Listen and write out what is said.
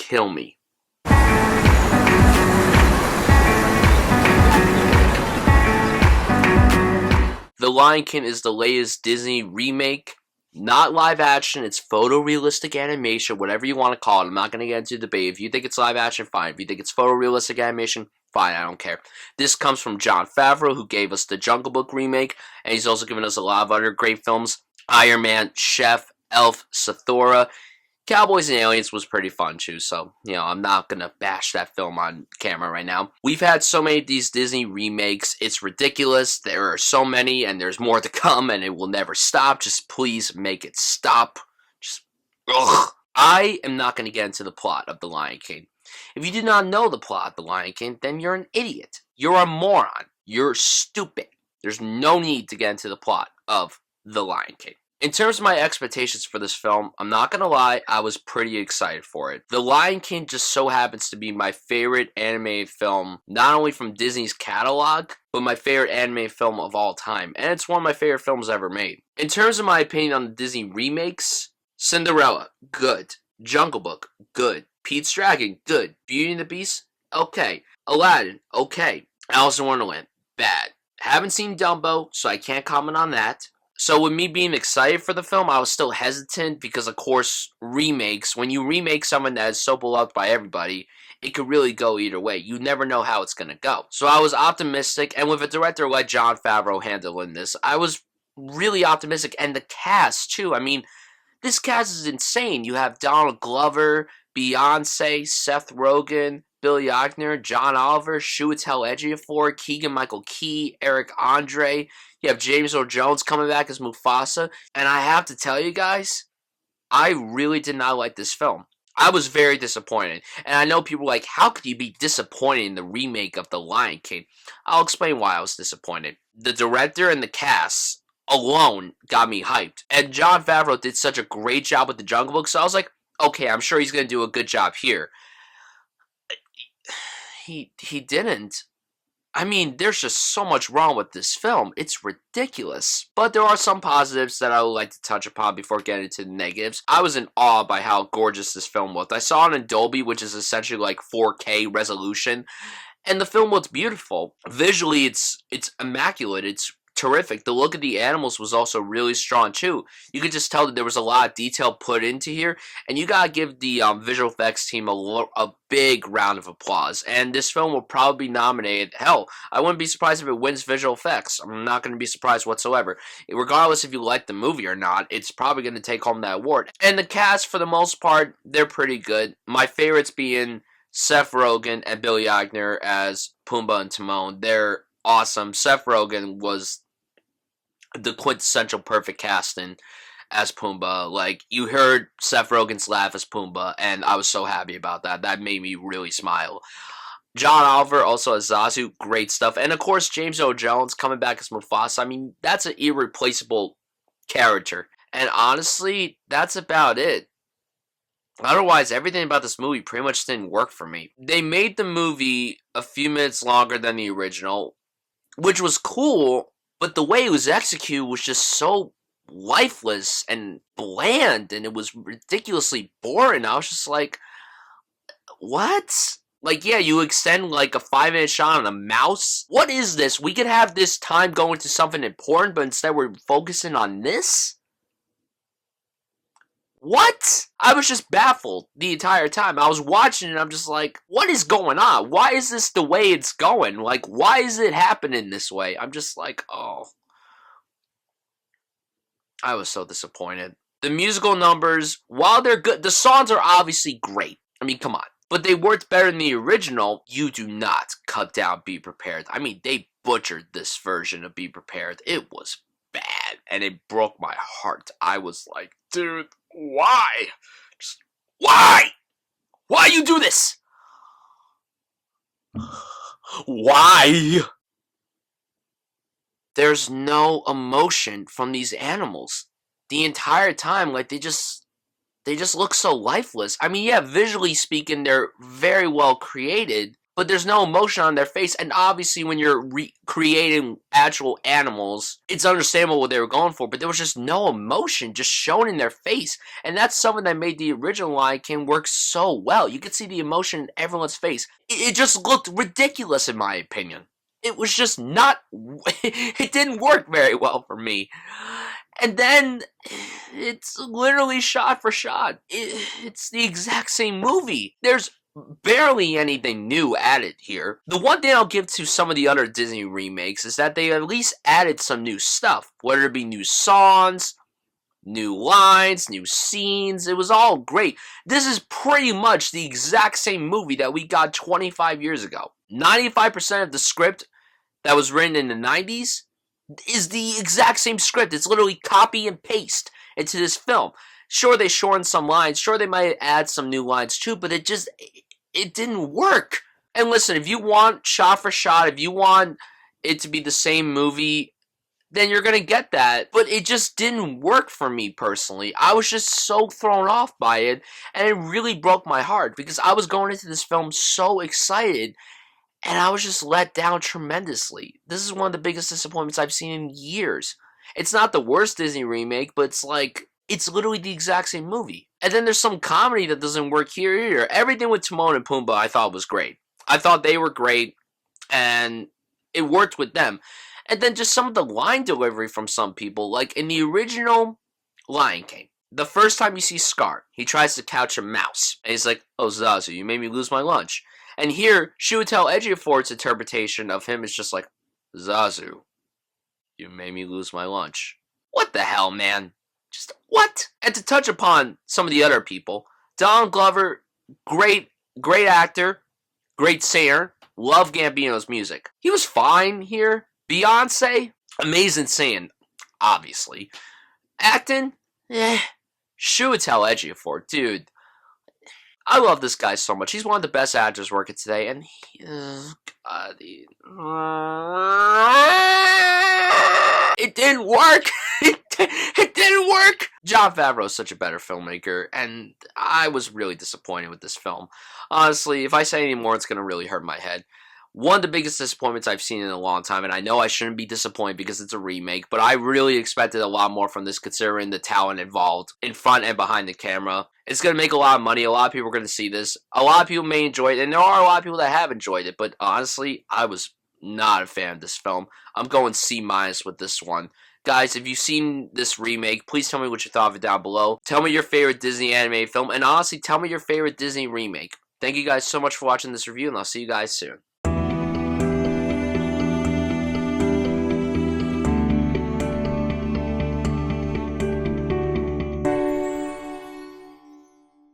kill me. The Lion King is the latest Disney remake. Not live action, it's photorealistic animation, whatever you want to call it. I'm not going to get into the debate. If you think it's live action, fine. If you think it's photorealistic animation, fine, I don't care. This comes from Jon Favreau, who gave us the Jungle Book remake, and he's also given us a lot of other great films. Iron Man, Chef, Elf, Zathura. Cowboys and Aliens was pretty fun too, so, I'm not going to bash that film on camera right now. We've had so many of these Disney remakes, it's ridiculous. There are so many, and there's more to come, and it will never stop. Just please make it stop. Ugh. I am not going to get into the plot of The Lion King. If you do not know the plot of The Lion King, then you're an idiot. You're a moron. You're stupid. There's no need to get into the plot of The Lion King. In terms of my expectations for this film, I'm not going to lie, I was pretty excited for it. The Lion King just so happens to be my favorite animated film, not only from Disney's catalog, but my favorite animated film of all time. And it's one of my favorite films ever made. In terms of my opinion on the Disney remakes, Cinderella, good. Jungle Book, good. Pete's Dragon, good. Beauty and the Beast, okay. Aladdin, okay. Alice in Wonderland, bad. Haven't seen Dumbo, so I can't comment on that. So with me being excited for the film, I was still hesitant because, of course, remakes, when you remake something that is so beloved by everybody, it could really go either way. You never know how it's going to go. So I was optimistic, and with a director like Jon Favreau handling this, I was really optimistic. And the cast, too. I mean, this cast is insane. You have Donald Glover, Beyoncé, Seth Rogen, Billy Eichner, John Oliver, Chiwetel Ejiofor, Keegan-Michael Eric Andre. You have James Earl Jones coming back as Mufasa. And I have to tell you guys, I really did not like this film. I was very disappointed. And I know people are like, how could you be disappointed in the remake of The Lion King? I'll explain why I was disappointed. The director and the cast alone got me hyped. And Jon Favreau did such a great job with the Jungle Book, so I was like, okay, I'm sure he's going to do a good job here. He didn't. I mean, there's just so much wrong with this film. It's ridiculous. But there are some positives that I would like to touch upon before getting into the negatives. I was in awe by how gorgeous this film looked. I saw it in Dolby, which is essentially like 4K resolution, and the film looks beautiful. Visually, it's immaculate. It's terrific. The look of the animals was also really strong too. You could just tell that there was a lot of detail put into here, and you gotta give the visual effects team a big round of applause. And this film will probably be nominated. Hell, I wouldn't be surprised if it wins visual effects. I'm not going to be surprised whatsoever. Regardless if you like the movie or not, it's probably going to take home that award. And the cast, for the most part, they're pretty good. My favorites being Seth Rogen and Billy Eichner as Pumbaa and Timon. They're awesome. Seth Rogen was the quintessential perfect casting as Pumbaa. Like, you heard Seth Rogen's laugh as Pumbaa, and I was so happy about that. That made me really smile. John Oliver also as Zazu, great stuff. And of course, James Earl Jones coming back as Mufasa. I mean, that's an irreplaceable character. And honestly, that's about it. Otherwise, everything about this movie pretty much didn't work for me. They made the movie a few minutes longer than the original, which was cool, but the way it was executed was just so lifeless and bland, and it was ridiculously boring. I was just like, what? Like, yeah, you extend like a 5-minute shot on a mouse? What is this? We could have this time go into something important, but instead we're focusing on this? What? I was just baffled the entire time. I was watching and I'm just like, what is going on? Why is this the way it's going? Like, why is it happening this way? I'm just like, oh. I was so disappointed. The musical numbers, while they're good, the songs are obviously great. I mean, come on. But they worked better than the original. You do not cut down Be Prepared. I mean, they butchered this version of Be Prepared. It was bad, and it broke my heart. I was like, dude, why? Just, why? Why you do this? Why? There's no emotion from these animals the entire time. Like, they just look so lifeless. I mean, yeah, visually speaking, they're very well created, but there's no emotion on their face. And obviously, when you're recreating actual animals, it's understandable what they were going for, but there was just no emotion just shown in their face. And that's something that made the original Lion King work so well. You could see the emotion in everyone's face. It just looked ridiculous, in my opinion. It was just not, it didn't work very well for me. And then, it's literally shot for shot. It's the exact same movie. There's barely anything new added here. The one thing I'll give to some of the other Disney remakes is that they at least added some new stuff. Whether it be new songs, new lines, new scenes, it was all great. This is pretty much the exact same movie that we got 25 years ago. 95% of the script that was written in the 90s is the exact same script. It's literally copy and paste into this film. Sure, they shortened some lines. Sure, they might add some new lines too, but it didn't work. And listen, if you want shot for shot, if you want it to be the same movie, then you're going to get that. But it just didn't work for me personally. I was just so thrown off by it, and it really broke my heart because I was going into this film so excited, and I was just let down tremendously. This is one of the biggest disappointments I've seen in years. It's not the worst Disney remake, but it's literally the exact same movie. And then there's some comedy that doesn't work here either. Everything with Timon and Pumbaa I thought was great. I thought they were great, and it worked with them. And then just some of the line delivery from some people, like in the original Lion King. The first time you see Scar, he tries to catch a mouse. And he's like, "Oh, Zazu, you made me lose my lunch." And here, Chiwetel Ejiofor's interpretation of him is just like, "Zazu, you made me lose my lunch." What the hell, man? Just, what? And to touch upon some of the other people, Donald Glover, great actor, great singer, love Gambino's music. He was fine here. Beyoncé, amazing singing, obviously. Acting, Chiwetel Ejiofor, dude. I love this guy so much. He's one of the best actors working today, and it didn't work. It didn't work. Jon Favreau is such a better filmmaker, and I was really disappointed with this film. Honestly, if I say any more, it's going to really hurt my head. One of the biggest disappointments I've seen in a long time, and I know I shouldn't be disappointed because it's a remake, but I really expected a lot more from this considering the talent involved in front and behind the camera. It's going to make a lot of money. A lot of people are going to see this. A lot of people may enjoy it, and there are a lot of people that have enjoyed it, but honestly, I was not a fan of this film. I'm going C- with this one. Guys, if you've seen this remake, please tell me what you thought of it down below. Tell me your favorite Disney animated film, and honestly, tell me your favorite Disney remake. Thank you guys so much for watching this review, and I'll see you guys soon.